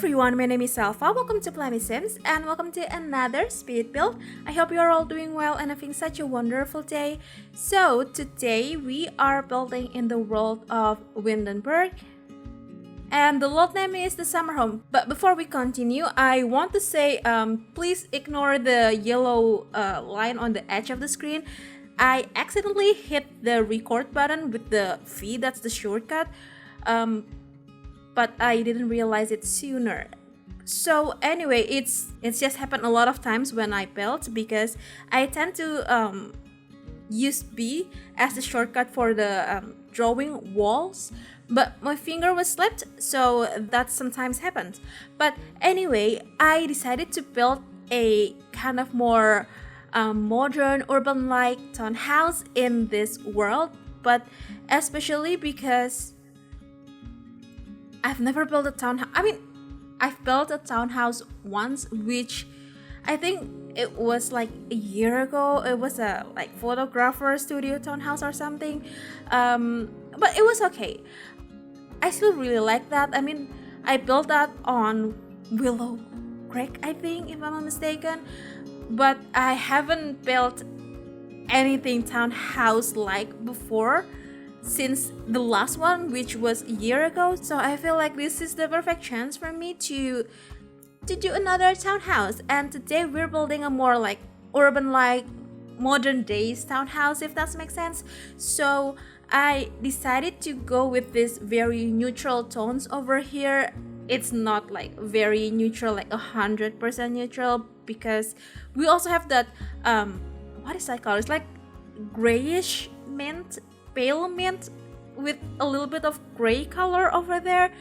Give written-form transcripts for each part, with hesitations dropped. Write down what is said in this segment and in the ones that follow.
everyone, my name is Alpha. Welcome to plummysims and welcome to another speed build. I hope you are all doing well and having such a wonderful day. So today we are building in the world of Windenburg and the world name is the summer home. But before we continue, I want to say please ignore the yellow line on the edge of the screen. I accidentally hit the record button with the V, that's the shortcut. But I didn't realize it sooner. So anyway, it's just happened a lot of times when I build because I tend to use B as the shortcut for the drawing walls, but my finger was slipped, so that sometimes happens. But anyway, I decided to build a kind of more modern urban-like townhouse in this world, but especially because I've never built a townhouse. I mean, I've built a townhouse once, which I think it was like a year ago. It was a like photographer studio townhouse or something, but it was okay. I still really like that. I mean, I built that on Willow Creek, I think, if I'm not mistaken, but I haven't built anything townhouse like before since the last one, which was a year ago. So I feel like this is the perfect chance for me to do another townhouse. And today we're building a more like urban like modern days townhouse, if that makes sense. So I decided to go with this very neutral tones over here. It's not like very neutral, like 100% neutral, because we also have that what is that color? It's like grayish mint, pale mint with a little bit of gray color over there,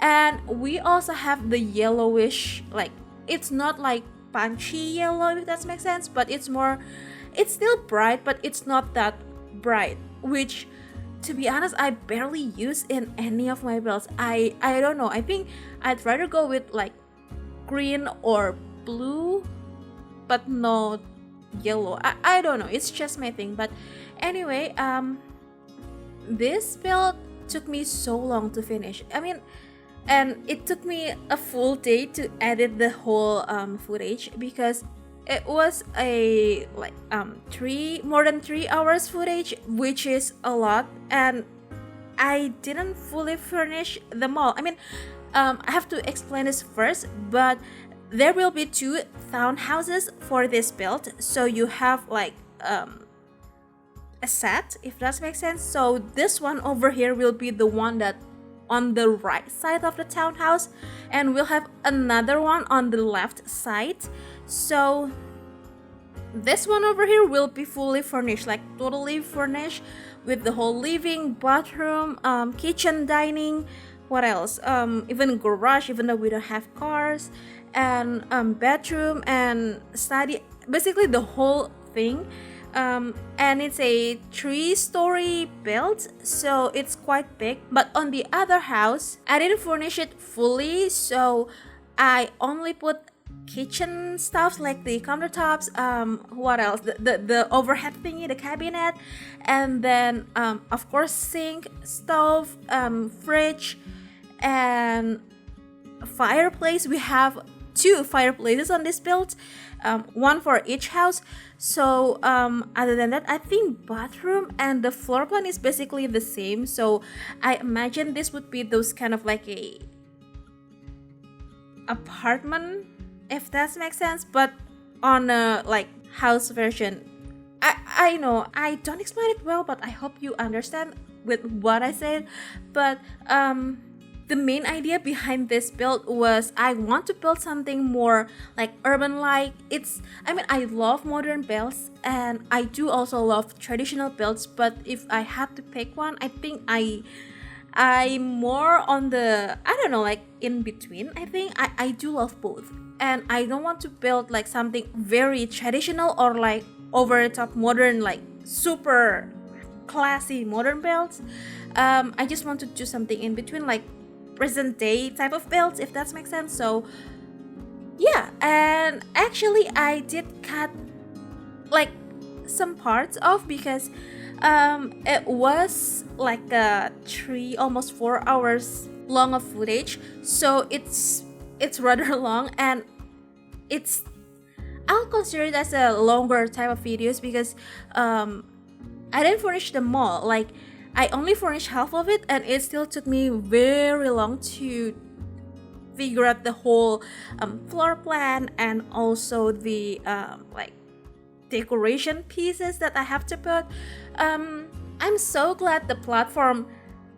and we also have the yellowish, like it's not like punchy yellow, if that makes sense, but it's still bright, but it's not that bright, which to be honest I barely use in any of my builds. I don't know, I think I'd rather go with like green or blue but not yellow. I don't know, it's just my thing. But anyway, this build took me so long to finish. I mean, and it took me a full day to edit the whole footage because it was a like more than 3 hours footage, which is a lot, and I didn't fully furnish them all. I mean, I have to explain this first, but there will be 2 townhouses for this build, so you have like a set, if that makes sense. So this one over here will be the one that on the right side of the townhouse, and we'll have another one on the left side. So this one over here will be fully furnished, like totally furnished, with the whole living, bathroom, kitchen, dining, what else, even garage, even though we don't have cars, and bedroom and study, basically the whole thing. And it's a 3-story build, so it's quite big. But on the other house, I didn't furnish it fully, so I only put kitchen stuff like the countertops, what else, the overhead thingy, the cabinet, and then of course sink, stove, fridge, and fireplace. We have 2 fireplaces on this build, one for each house. So other than that, I think bathroom and the floor plan is basically the same. So I imagine this would be those kind of like a apartment, if that makes sense, but on a like house version. I know I don't explain it well, but I hope you understand with what I said. But the main idea behind this build was I want to build something more like urban-like. I mean, I love modern builds and I do also love traditional builds, but if I had to pick one, I think I'm more on the, I don't know, like in between. I think I do love both, and I don't want to build like something very traditional or like over the top modern, like super classy modern builds. I just want to do something in between, like present day type of builds, if that makes sense. So yeah, and actually I did cut like some parts off because it was like a 3 almost 4 hours long of footage, so it's rather long, and I'll consider it as a longer type of videos because I didn't furnish them all. Like, I only furnished half of it, and it still took me very long to figure out the whole floor plan and also the like decoration pieces that I have to put. I'm so glad the platform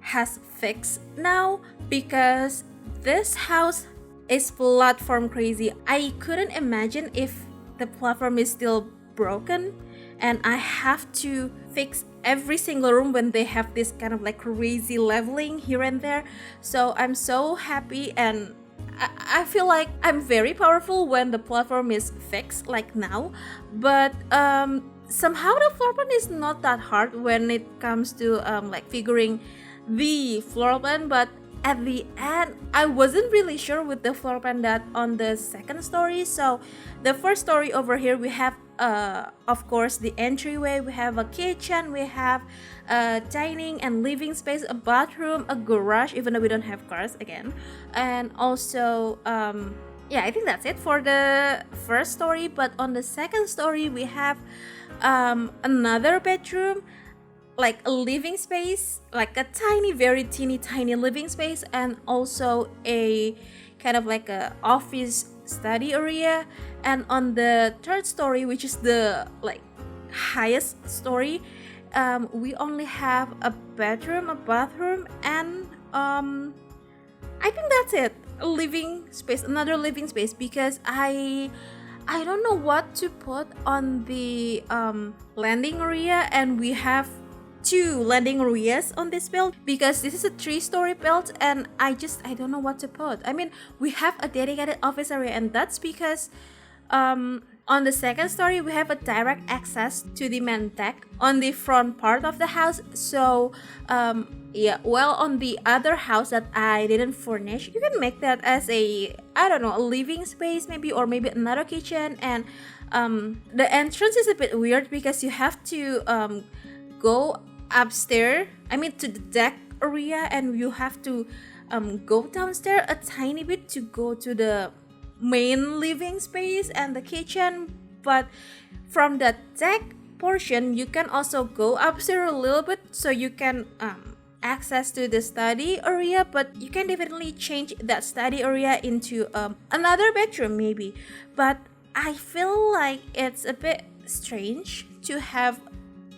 has fixed now, because this house is platform crazy. I couldn't imagine if the platform is still broken and I have to fix every single room when they have this kind of like crazy leveling here and there. So I'm so happy, and I feel like I'm very powerful when the platform is fixed like now. But somehow the floor plan is not that hard when it comes to like figuring the floor plan. But at the end, I wasn't really sure with the floor plan that on the second story. So the first story over here, we have of course the entryway, we have a kitchen, we have a dining and living space, a bathroom, a garage, even though we don't have cars again, and also yeah, I think that's it for the first story. But on the second story, we have another bedroom, like a living space, like a tiny, very teeny tiny living space, and also a kind of like a office study area. And on the third story, which is the like highest story, we only have a bedroom, a bathroom, and I think that's it. A living space, another living space, because I don't know what to put on the landing area, and we have 2 landing areas on this build because this is a 3-story build, and I don't know what to put. I mean, we have a dedicated office area, and that's because on the second story we have a direct access to the main deck on the front part of the house. So yeah, well, on the other house that I didn't furnish, you can make that as a, I don't know, a living space maybe, or maybe another kitchen. And the entrance is a bit weird because you have to go upstairs, I mean to the deck area, and you have to go downstairs a tiny bit to go to the main living space and the kitchen. But from the deck portion, you can also go upstairs a little bit, so you can access to the study area, but you can definitely change that study area into another bedroom maybe. But I feel like it's a bit strange to have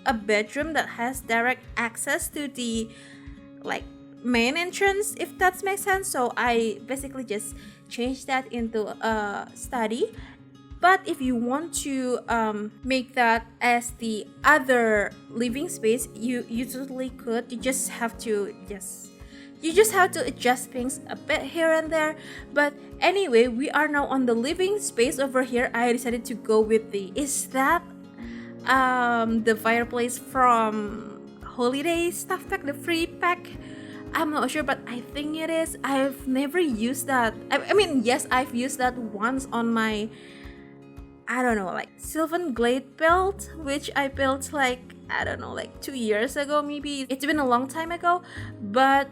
a bedroom that has direct access to the like main entrance, if that makes sense. So I basically just changed that into a study. But if you want to make that as the other living space, you totally could. You just have to adjust things a bit here and there. But anyway, we are now on the living space over here. I decided to go with is that the fireplace from holiday stuff pack, the free pack? I'm not sure, but I think it is. I've never used that. I mean, yes, I've used that once on my, I don't know, like Sylvan Glade build, which I built like, I don't know, like 2 years ago maybe. It's been a long time ago. But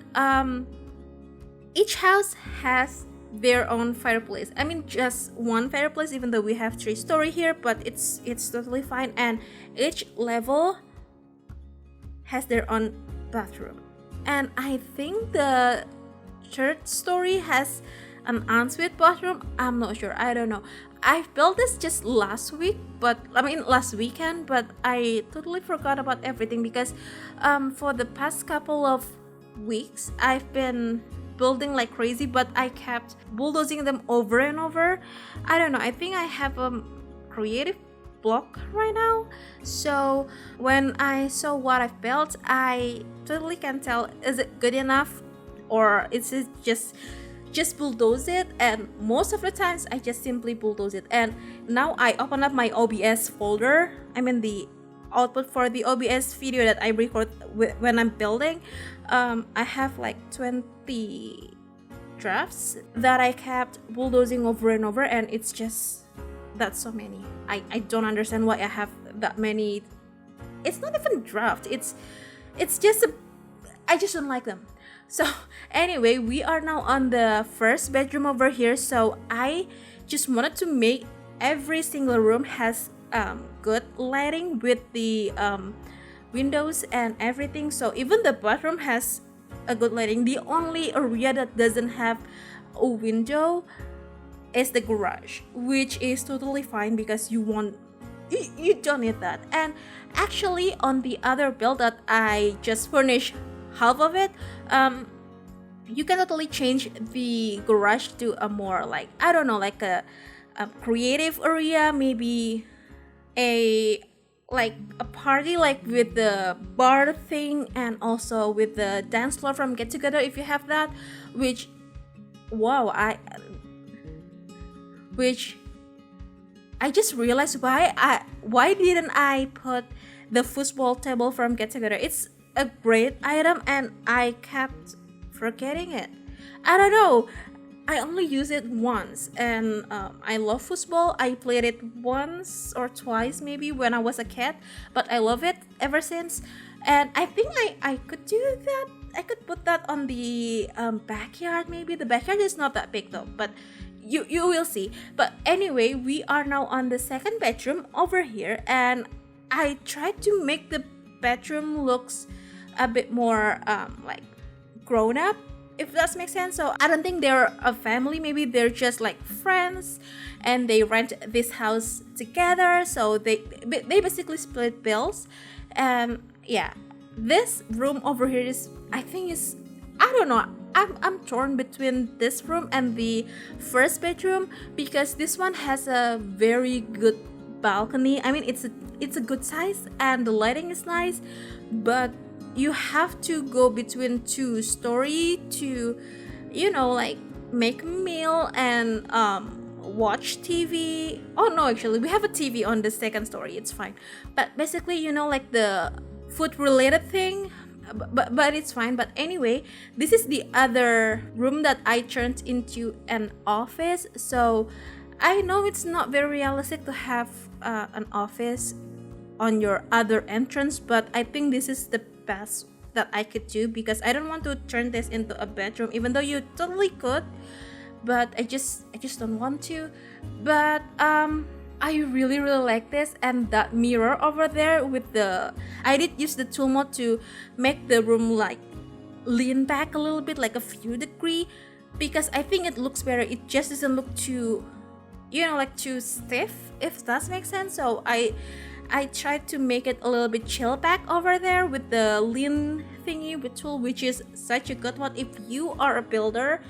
each house has their own fireplace. I mean, just one fireplace, even though we have 3-story here, but it's totally fine. And each level has their own bathroom. And I think the 3rd story has an ensuite bathroom. I'm not sure, I don't know. I built this just last weekend, but I totally forgot about everything because for the past couple of weeks I've been building like crazy, but I kept bulldozing them over and over. I don't know, I think I have a creative block right now. So when I saw what I've built, I totally can't tell, is it good enough or is it just bulldoze it? And most of the times I just simply bulldoze it. And now I open up my OBS folder, I mean the output for the OBS video that I record when I'm building. I have like 20 drafts that I kept bulldozing over and over, and it's just, that's so many. I don't understand why I have that many. It's not even draft, it's just I just don't like them. So anyway, we are now on the first bedroom over here. So I just wanted to make every single room has good lighting with the windows and everything. So even the bathroom has a good lighting. The only area that doesn't have a window is the garage, which is totally fine because you don't need that. And actually on the other build that I just furnished half of it, you can totally change the garage to a more like, I don't know, like a creative area, maybe a party like with the bar thing and also with the dance floor from Get Together if you have that, which I just realized why didn't I put the football table from Get Together. It's a great item and I kept forgetting it. I don't know, I only use it once, and I love football. I played it once or twice maybe when I was a kid, but I love it ever since. And I think I could do that. I could put that on the backyard maybe. The backyard is not that big though, but you will see. But anyway, we are now on the second bedroom over here, and I tried to make the bedroom looks a bit more like grown up, if that makes sense. So I don't think they're a family, maybe they're just like friends and they rent this house together, so they basically split bills. And yeah, this room over here is, I think is, I don't know, I'm torn between this room and the first bedroom because this one has a very good balcony. I mean, it's a good size and the lighting is nice, but you have to go between 2 stories to, like make a meal and watch TV. Oh no, actually we have a TV on the second story, it's fine. But basically, like the food related thing, but it's fine. But anyway, this is the other room that I turned into an office. So I know it's not very realistic to have an office on your other entrance, but I think this is the best that I could do because I don't want to turn this into a bedroom, even though you totally could, but I just don't want to. But I really like this, and that mirror over there with I did use the tool mode to make the room like lean back a little bit, like a few degrees, because I think it looks better. It just doesn't look too, like too stiff, if that makes sense. So I tried to make it a little bit chill back over there with the lean thingy with tool, which is such a good one if you are a builder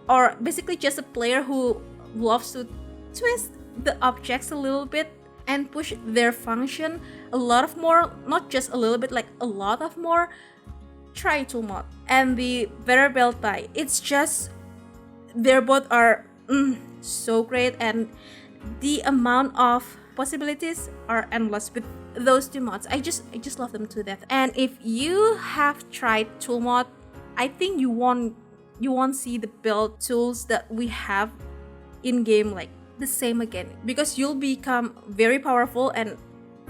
or basically just a player who loves to twist the objects a little bit and push their function a lot of more, not just a little bit, like a lot of more. Try tool mod and the better built by. It's just, they both are so great, and the amount of possibilities are endless with those 2 mods. I just love them to death. And if you have tried tool mod, I think you won't see the build tools that we have in game like the same again, because you'll become very powerful, and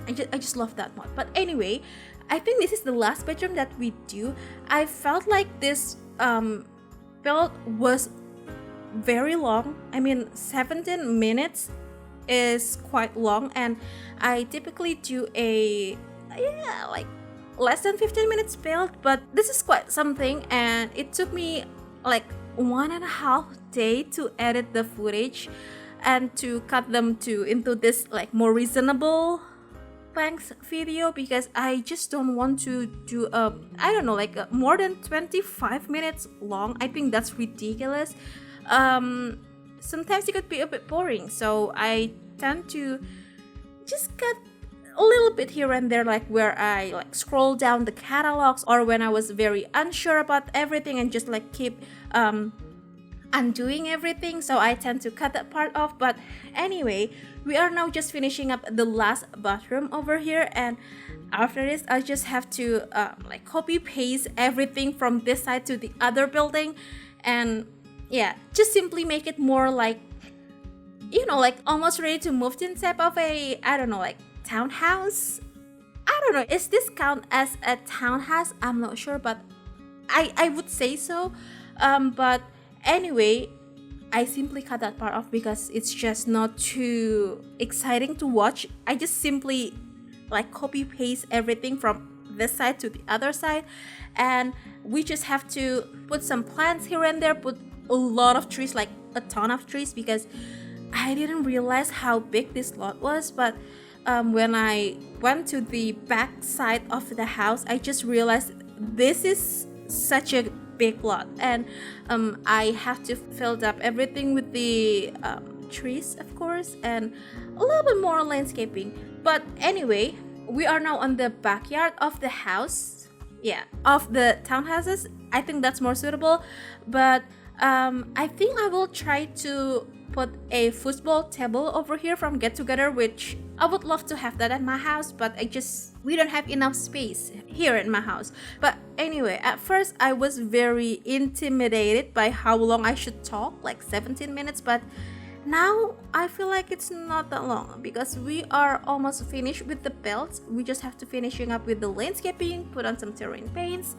I just love that mod. But anyway, I think this is the last bedroom that we do. I felt like this build was very long. I mean, 17 minutes is quite long, and I typically do like less than 15 minutes build, but this is quite something, and it took me like 1.5 days to edit the footage and to cut them into this like more reasonable length video, because I just don't want to do I don't know, like more than 25 minutes long. I think that's ridiculous. Sometimes it could be a bit boring, so I tend to just cut a little bit here and there, like where I like scroll down the catalogs, or when I was very unsure about everything and just like keep undoing everything, so I tend to cut that part off. But anyway, we are now just finishing up the last bathroom over here, and after this I just have to like copy paste everything from this side to the other building, and yeah, just simply make it more like, like almost ready to move in type of a, I don't know, like townhouse. I don't know, is this count as a townhouse? I'm not sure, but I would say so, but anyway, I simply cut that part off because it's just not too exciting to watch. I just simply like copy paste everything from this side to the other side, and we just have to put some plants here and there, put a lot of trees, like a ton of trees, because I didn't realize how big this lot was. But when I went to the back side of the house, I just realized this is such a big lot, and I have to fill up everything with the trees, of course, and a little bit more landscaping. But anyway, we are now on the backyard of the house, of the townhouses. I think that's more suitable, but I think I will try to put a football table over here from Get Together, which I would love to have that at my house, but we don't have enough space here in my house. But anyway, at first I was very intimidated by how long I should talk, like 17 minutes, but now I feel like it's not that long because we are almost finished with the belts. We just have to finishing up with the landscaping, put on some terrain paints,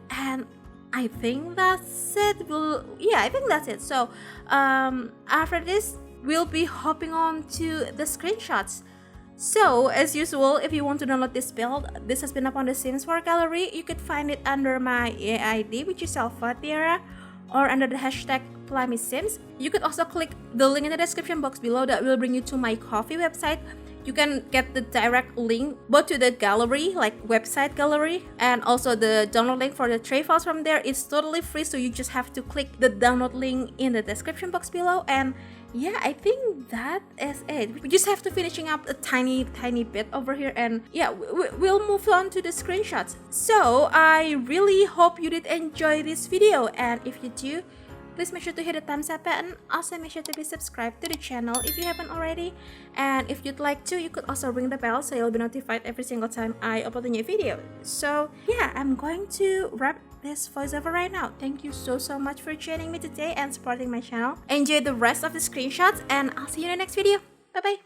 and I think that's it. I think that's it. So after this, we'll be hopping on to the screenshots. So as usual, if you want to download this build, this has been up on the Sims 4 gallery. You could find it under my AID, which is elfathiera, or under the hashtag plummysims. You could also click the link in the description box below that will bring you to my Ko-fi website. You can get the direct link both to the gallery, like website gallery, and also the download link for the tray files from there. It's totally free, so you just have to click the download link in the description box below. And yeah, I think that is it. We just have to finishing up a tiny bit over here, and yeah, we'll move on to the screenshots. So I really hope you did enjoy this video, and if you do, please make sure to hit the thumbs up button. Also make sure to be subscribed to the channel if you haven't already, and if you'd like to, you could also ring the bell so you'll be notified every single time I upload a new video. So yeah, I'm going to wrap this voiceover right now. Thank you so much for joining me today and supporting my channel. Enjoy the rest of the screenshots, and I'll see you in the next video. Bye bye.